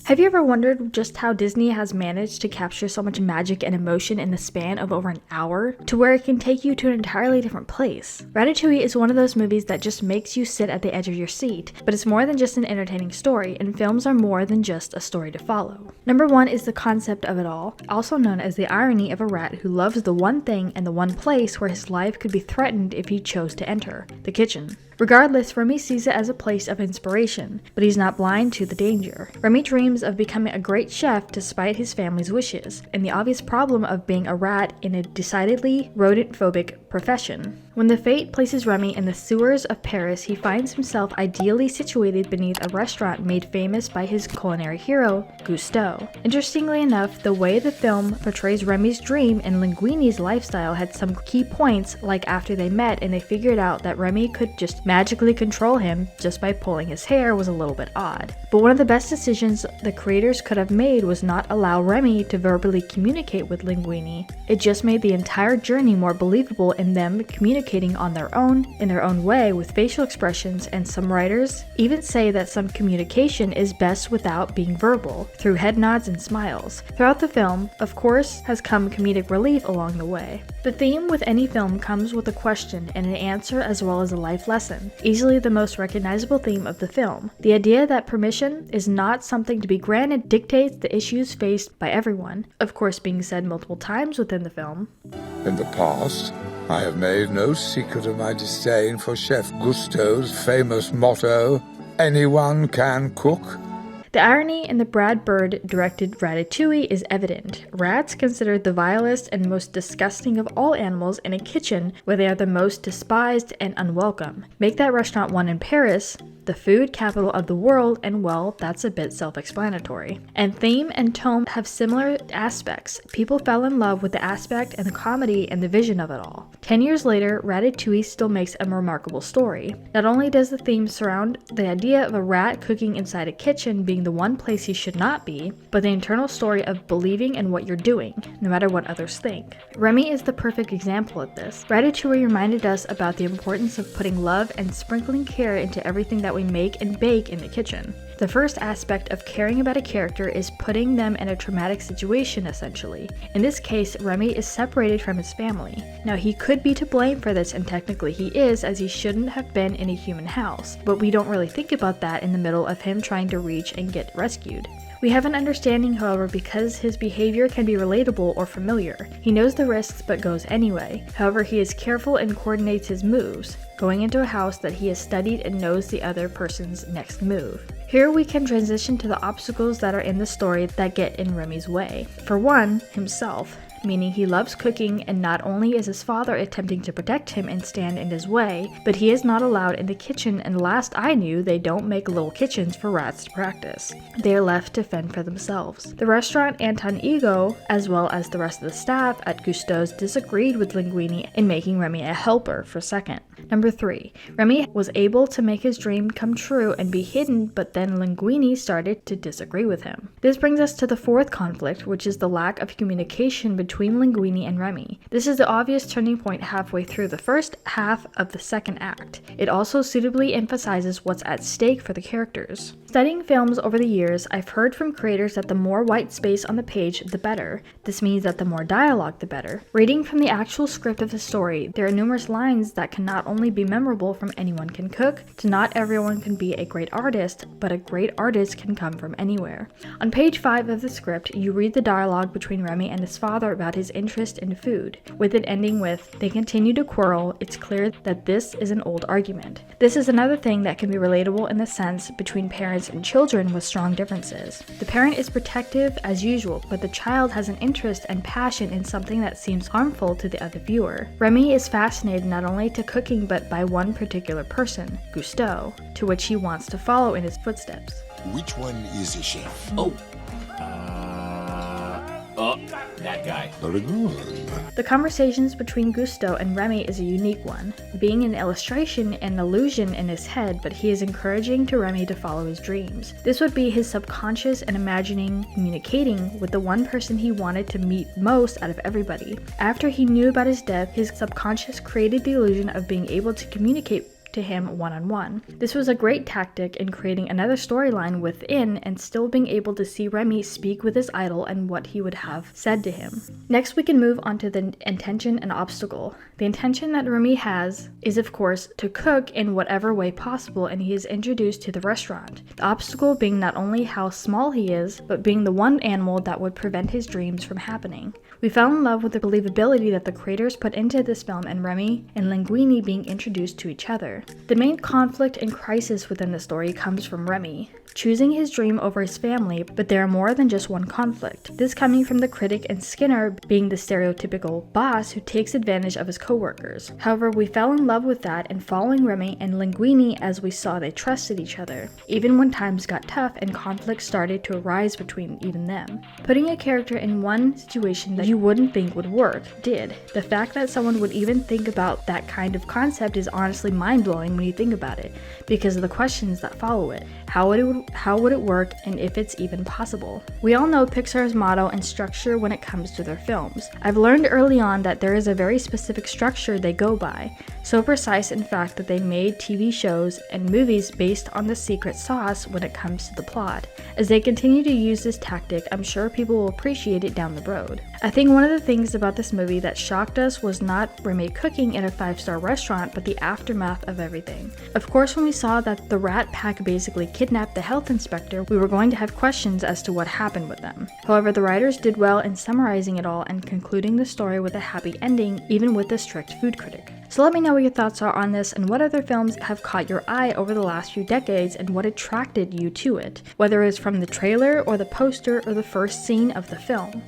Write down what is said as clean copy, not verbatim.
Have you ever wondered just how Disney has managed to capture so much magic and emotion in the span of over an hour, to where it can take you to an entirely different place? Ratatouille is one of those movies that just makes you sit at the edge of your seat, but it's more than just an entertaining story, and films are more than just a story to follow. Number one is the concept of it all, also known as the irony of a rat who loves the one thing and the one place where his life could be threatened if he chose to enter, the kitchen. Regardless, Remy sees it as a place of inspiration, but he's not blind to the danger. Remy dreams of becoming a great chef despite his family's wishes, and the obvious problem of being a rat in a decidedly rodent-phobic profession. When the fate places Remy in the sewers of Paris, he finds himself ideally situated beneath a restaurant made famous by his culinary hero, Gusteau. Interestingly enough, the way the film portrays Remy's dream and Linguini's lifestyle had some key points, like after they met and they figured out that Remy could just magically control him just by pulling his hair, was a little bit odd. But one of the best decisions the creators could have made was not allow Remy to verbally communicate with Linguini. It just made the entire journey more believable in them communicating on their own, in their own way, with facial expressions, and some writers even say that some communication is best without being verbal, through head nods and smiles. Throughout the film, of course, has come comedic relief along the way. The theme with any film comes with a question and an answer as well as a life lesson, easily the most recognizable theme of the film. The idea that permission is not something to be granted dictates the issues faced by everyone, of course being said multiple times within the film. In the past, I have made no secret of my disdain for Chef Gusteau's famous motto, "Anyone can cook." The irony in the Brad Bird-directed Ratatouille is evident. Rats considered the vilest and most disgusting of all animals in a kitchen where they are the most despised and unwelcome. Make that restaurant one in Paris, the food capital of the world, and well, that's a bit self-explanatory. And theme and tone have similar aspects. People fell in love with the aspect and the comedy and the vision of it all. 10 years later, Ratatouille still makes a remarkable story. Not only does the theme surround the idea of a rat cooking inside a kitchen being the one place he should not be, but the internal story of believing in what you're doing, no matter what others think. Remy is the perfect example of this. Ratatouille reminded us about the importance of putting love and sprinkling care into everything that we make and bake in the kitchen. The first aspect of caring about a character is putting them in a traumatic situation, essentially. In this case, Remy is separated from his family. Now, he could be to blame for this, and technically he is, as he shouldn't have been in a human house, but we don't really think about that in the middle of him trying to reach and get rescued. We have an understanding, however, because his behavior can be relatable or familiar. He knows the risks but goes anyway. However, he is careful and coordinates his moves, going into a house that he has studied and knows the other person's next move. Here we can transition to the obstacles that are in the story that get in Remy's way. For one, himself. Meaning he loves cooking, and not only is his father attempting to protect him and stand in his way, but he is not allowed in the kitchen, and last I knew, they don't make little kitchens for rats to practice. They are left to fend for themselves. The restaurant Anton Ego, as well as the rest of the staff at Gusteau's, disagreed with Linguini in making Remy a helper for second. Number 3. Remy was able to make his dream come true and be hidden, but then Linguini started to disagree with him. This brings us to the fourth conflict, which is the lack of communication between Linguini and Remy. This is the obvious turning point halfway through the first half of the second act. It also suitably emphasizes what's at stake for the characters. Studying films over the years, I've heard from creators that the more white space on the page, the better. This means that the more dialogue, the better. Reading from the actual script of the story, there are numerous lines that can not only be memorable from anyone can cook, to not everyone can be a great artist, but a great artist can come from anywhere. On page 5 of the script, you read the dialogue between Remy and his father about his interest in food, with it ending with, "They continue to quarrel. It's clear that this is an old argument." This is another thing that can be relatable in the sense between parents and children with strong differences. The parent is protective as usual, but the child has an interest and passion in something that seems harmful to the other viewer. Remy is fascinated not only to cooking but by one particular person, Gusteau, to which he wants to follow in his footsteps. Which one is a chef? That guy. Very good. The conversations between Gusteau and Remy is a unique one, being an illustration and illusion in his head, but he is encouraging to Remy to follow his dreams. This would be his subconscious and imagining communicating with the one person he wanted to meet most out of everybody. After he knew about his death, his subconscious created the illusion of being able to communicate to him one-on-one. This was a great tactic in creating another storyline within and still being able to see Remy speak with his idol and what he would have said to him. Next, we can move on to the intention and obstacle. The intention that Remy has is, of course, to cook in whatever way possible, and he is introduced to the restaurant. The obstacle being not only how small he is, but being the one animal that would prevent his dreams from happening. We fell in love with the believability that the creators put into this film and Remy and Linguini being introduced to each other. The main conflict and crisis within the story comes from Remy, choosing his dream over his family, but there are more than just one conflict. This coming from the critic and Skinner being the stereotypical boss who takes advantage of his co-workers. However, we fell in love with that and following Remy and Linguini as we saw they trusted each other, even when times got tough and conflict started to arise between even them. Putting a character in one situation that you wouldn't think would work, did. The fact that someone would even think about that kind of concept is honestly mind-blowing when you think about it, because of the questions that follow it. How would it work, and if it's even possible? We all know Pixar's motto and structure when it comes to their films. I've learned early on that there is a very specific structure they go by, so precise in fact that they made TV shows and movies based on the secret sauce when it comes to the plot. As they continue to use this tactic, I'm sure people will appreciate it down the road. I think one of the things about this movie that shocked us was not Remy cooking in a 5-star restaurant, but the aftermath of everything. Of course, when we saw that the Rat Pack basically kidnapped the health inspector, we were going to have questions as to what happened with them. However, the writers did well in summarizing it all and concluding the story with a happy ending, even with a strict food critic. So let me know what your thoughts are on this and what other films have caught your eye over the last few decades and what attracted you to it, whether it's from the trailer or the poster or the first scene of the film.